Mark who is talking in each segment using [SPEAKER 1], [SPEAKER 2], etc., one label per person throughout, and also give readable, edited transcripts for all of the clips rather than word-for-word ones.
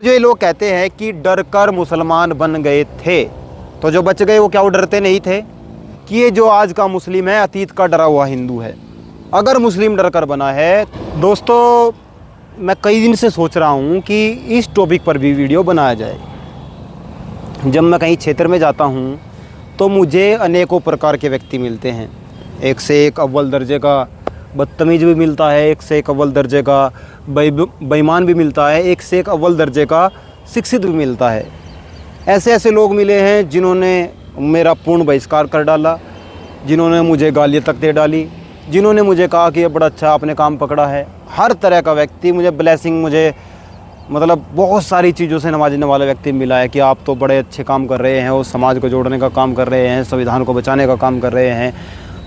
[SPEAKER 1] जो ये लोग कहते हैं कि डर कर मुसलमान बन गए थे, तो जो बच गए वो क्या वो डरते नहीं थे? कि ये जो आज का मुस्लिम है अतीत का डरा हुआ हिंदू है। अगर मुस्लिम डर कर बना है, दोस्तों मैं कई दिन से सोच रहा हूँ कि इस टॉपिक पर भी वीडियो बनाया जाए। जब मैं कहीं क्षेत्र में जाता हूँ तो मुझे अनेकों प्रकार के व्यक्ति मिलते हैं। एक से एक अव्वल दर्जे का बदतमीज़ भी मिलता है, एक से एक अव्वल दर्जे का बेईमान भी मिलता है, एक से एक अव्वल दर्जे का शिक्षित भी मिलता है। ऐसे ऐसे लोग मिले हैं जिन्होंने मेरा पूर्ण बहिष्कार कर डाला, जिन्होंने मुझे गालियाँ तक दे डाली, जिन्होंने मुझे कहा कि ये बड़ा अच्छा आपने काम पकड़ा है। हर तरह का व्यक्ति मुझे ब्लेसिंग, मुझे मतलब बहुत सारी चीज़ों से नवाजने वाला व्यक्ति मिला है कि आप तो बड़े अच्छे काम कर रहे हैं, और समाज को जोड़ने का काम कर रहे हैं, संविधान को बचाने का काम कर रहे हैं,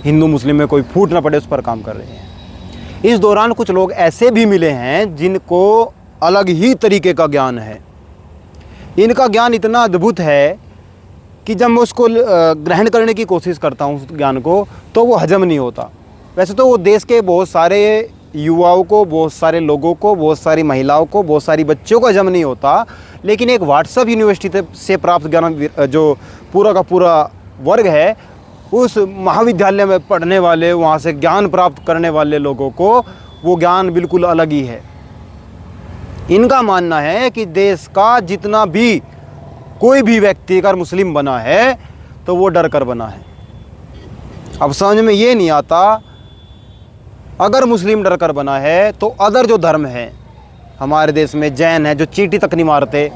[SPEAKER 1] हिंदू मुस्लिम में कोई फूट ना पड़े उस पर काम कर रहे हैं। इस दौरान कुछ लोग ऐसे भी मिले हैं जिनको अलग ही तरीके का ज्ञान है। इनका ज्ञान इतना अद्भुत है कि जब मैं उसको ग्रहण करने की कोशिश करता हूँ उस ज्ञान को, तो वो हजम नहीं होता। वैसे तो वो देश के बहुत सारे युवाओं को, बहुत सारे लोगों को, बहुत सारी महिलाओं को, बहुत सारी बच्चों को हजम नहीं होता, लेकिन एक व्हाट्सएप यूनिवर्सिटी से प्राप्त ज्ञान जो पूरा का पूरा वर्ग है, उस महाविद्यालय में पढ़ने वाले, वहाँ से ज्ञान प्राप्त करने वाले लोगों को वो ज्ञान बिल्कुल अलग ही है। इनका मानना है कि देश का जितना भी कोई भी व्यक्ति अगर मुस्लिम बना है तो वो डर कर बना है। अब समझ में ये नहीं आता, अगर मुस्लिम डर कर बना है तो अदर जो धर्म है हमारे देश में, जैन है जो चींटी तक नहीं मारते,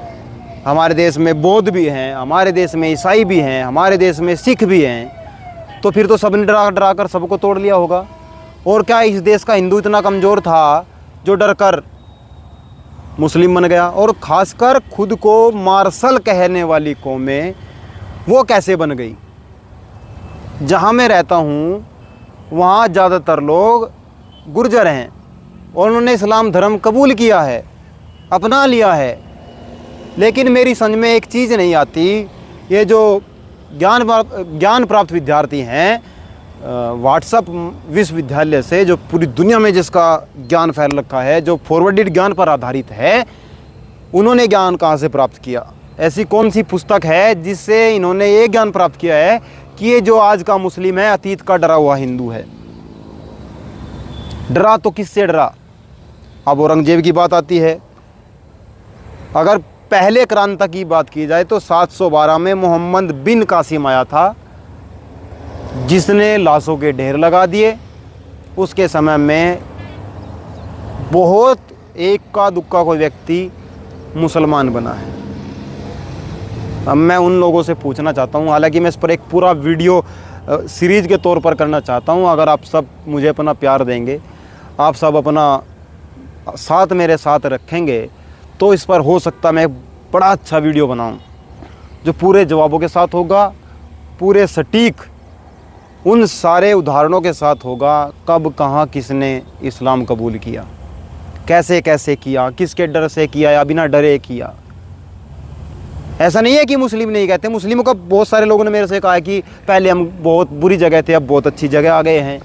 [SPEAKER 1] हमारे देश में बौद्ध भी हैं, हमारे देश में ईसाई भी हैं, हमारे देश में सिख भी हैं, तो फिर तो सबने डरा कर सबको तोड़ लिया होगा। और क्या इस देश का हिंदू इतना कमज़ोर था जो डर कर मुस्लिम बन गया? और ख़ासकर खुद को मार्शल कहने वाली कौमें वो कैसे बन गई? जहाँ मैं रहता हूँ वहाँ ज़्यादातर लोग गुर्जर हैं और उन्होंने इस्लाम धर्म कबूल किया है, अपना लिया है। लेकिन मेरी समझ में एक चीज़ नहीं आती, ये जो ज्ञान प्राप्त विद्यार्थी हैं व्हाट्सएप विश्वविद्यालय से, जो पूरी दुनिया में जिसका ज्ञान फैल रखा है, जो फॉरवर्डेड ज्ञान पर आधारित है, उन्होंने ज्ञान कहाँ से प्राप्त किया? ऐसी कौन सी पुस्तक है जिससे इन्होंने ये ज्ञान प्राप्त किया है कि ये जो आज का मुस्लिम है अतीत का डरा हुआ हिंदू है? डरा तो किससे डरा? अब औरंगजेब की बात आती है। अगर पहले क्रांति की बात की जाए तो 712 में मोहम्मद बिन कासिम आया था, जिसने लाशों के ढेर लगा दिए। उसके समय में बहुत एक्का दुक्का कोई व्यक्ति मुसलमान बना है। अब मैं उन लोगों से पूछना चाहता हूँ, हालांकि मैं इस पर एक पूरा वीडियो सीरीज़ के तौर पर करना चाहता हूँ, अगर आप सब मुझे अपना प्यार देंगे, आप सब अपना साथ मेरे साथ रखेंगे, तो इस पर हो सकता मैं बड़ा अच्छा वीडियो बनाऊं जो पूरे जवाबों के साथ होगा, पूरे सटीक उन सारे उदाहरणों के साथ होगा, कब कहाँ किसने इस्लाम कबूल किया, कैसे कैसे किया, किसके डर से किया या बिना डरे किया। ऐसा नहीं है कि मुस्लिम नहीं कहते, मुस्लिमों का बहुत सारे लोगों ने मेरे से कहा है कि पहले हम बहुत बुरी जगह थे, अब बहुत अच्छी जगह आ गए हैं।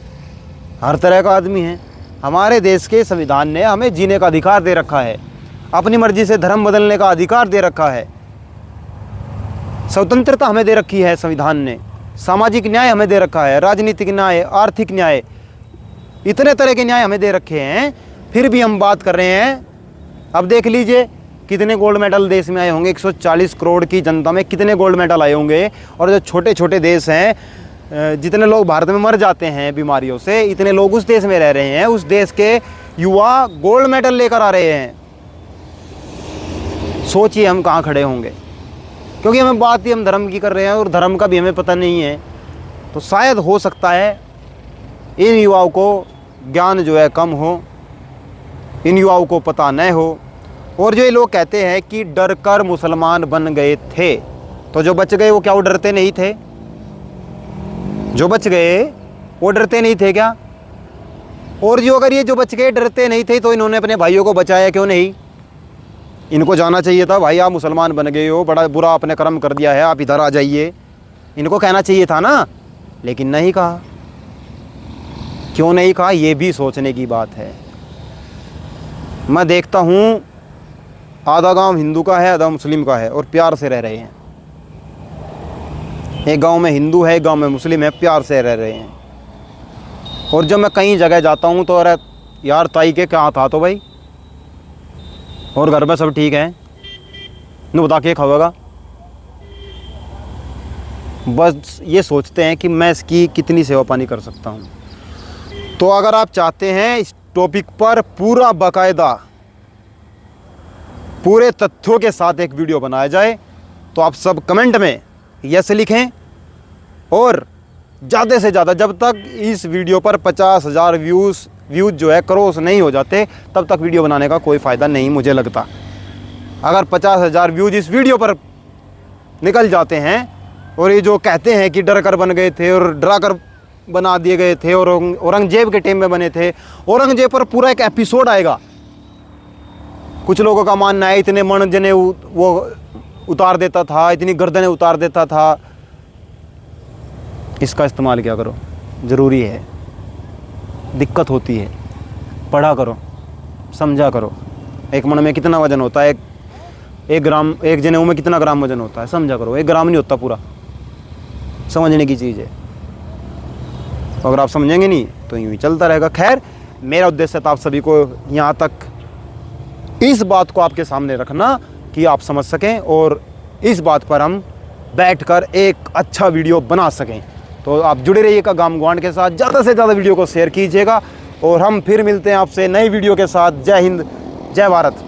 [SPEAKER 1] हर तरह का आदमी है। हमारे देश के संविधान ने हमें जीने का अधिकार दे रखा है, अपनी मर्जी से धर्म बदलने का अधिकार दे रखा है, स्वतंत्रता हमें दे रखी है संविधान ने, सामाजिक न्याय हमें दे रखा है, राजनीतिक न्याय, आर्थिक न्याय, इतने तरह के न्याय हमें दे रखे हैं। फिर भी हम बात कर रहे हैं। अब देख लीजिए कितने गोल्ड मेडल देश में आए होंगे, 140 करोड़ की जनता में कितने गोल्ड मेडल आए होंगे। और जो छोटे छोटे देश हैं, जितने लोग भारत में मर जाते हैं बीमारियों से, इतने लोग उस देश में रह रहे हैं, उस देश के युवा गोल्ड मेडल लेकर आ रहे हैं। सोचिए हम कहाँ खड़े होंगे, क्योंकि हमें बात ही हम धर्म की कर रहे हैं और धर्म का भी हमें पता नहीं है। तो शायद हो सकता है इन युवाओं को ज्ञान जो है कम हो, इन युवाओं को पता न हो। और जो ये लोग कहते हैं कि डर कर मुसलमान बन गए थे, तो जो बच गए वो क्या वो डरते नहीं थे? जो बच गए वो डरते नहीं थे क्या? और जो अगर ये जो बच गए डरते नहीं थे, तो इन्होंने अपने भाइयों को बचाया क्यों नहीं? इनको जाना चाहिए था, भाई आप मुसलमान बन गए हो, बड़ा बुरा आपने कर्म कर दिया है, आप इधर आ जाइए, इनको कहना चाहिए था ना। लेकिन नहीं कहा। क्यों नहीं कहा, ये भी सोचने की बात है। मैं देखता हूँ आधा गांव हिंदू का है, आधा मुस्लिम का है, और प्यार से रह रहे हैं। एक गांव में हिंदू है, एक गांव में मुस्लिम है, प्यार से रह रहे हैं। और जब मैं कहीं जगह जाता हूँ तो अरे यार ताई के क्या था तो भाई, और घर में सब ठीक है न, बता के खाएगा। बस ये सोचते हैं कि मैं इसकी कितनी सेवा पानी कर सकता हूँ। तो अगर आप चाहते हैं इस टॉपिक पर पूरा बाकायदा पूरे तथ्यों के साथ एक वीडियो बनाया जाए तो आप सब कमेंट में यस लिखें, और ज़्यादा से ज़्यादा जब तक इस वीडियो पर 50,000 व्यूज़ जो है क्रॉस नहीं हो जाते तब तक वीडियो बनाने का कोई फ़ायदा नहीं मुझे लगता। अगर 50,000 व्यूज़ इस वीडियो पर निकल जाते हैं और ये जो कहते हैं कि डर कर बन गए थे और डरा कर बना दिए गए थे और औरंगजेब के टाइम में बने थे, औरंगजेब पर पूरा एक एपिसोड आएगा। कुछ लोगों का मानना है इतने मण जने वो उतार देता था, इतनी गर्दनें उतार देता था। इसका इस्तेमाल क्या करो, ज़रूरी है, दिक्कत होती है, पढ़ा करो, समझा करो। एक मण में कितना वजन होता है, एक ग्राम, एक जनेऊ में कितना ग्राम वजन होता है, समझा करो। 1 ग्राम नहीं होता पूरा, समझने की चीज़ है। अगर आप समझेंगे नहीं तो यूँ ही चलता रहेगा। खैर, मेरा उद्देश्य था आप सभी को यहाँ तक इस बात को आपके सामने रखना कि आप समझ सकें और इस बात पर हम बैठकर एक अच्छा वीडियो बना सकें। तो आप जुड़े रहिएगा गाम गवांड के साथ, ज़्यादा से ज़्यादा वीडियो को शेयर कीजिएगा, और हम फिर मिलते हैं आपसे नई वीडियो के साथ। जय हिंद, जय भारत।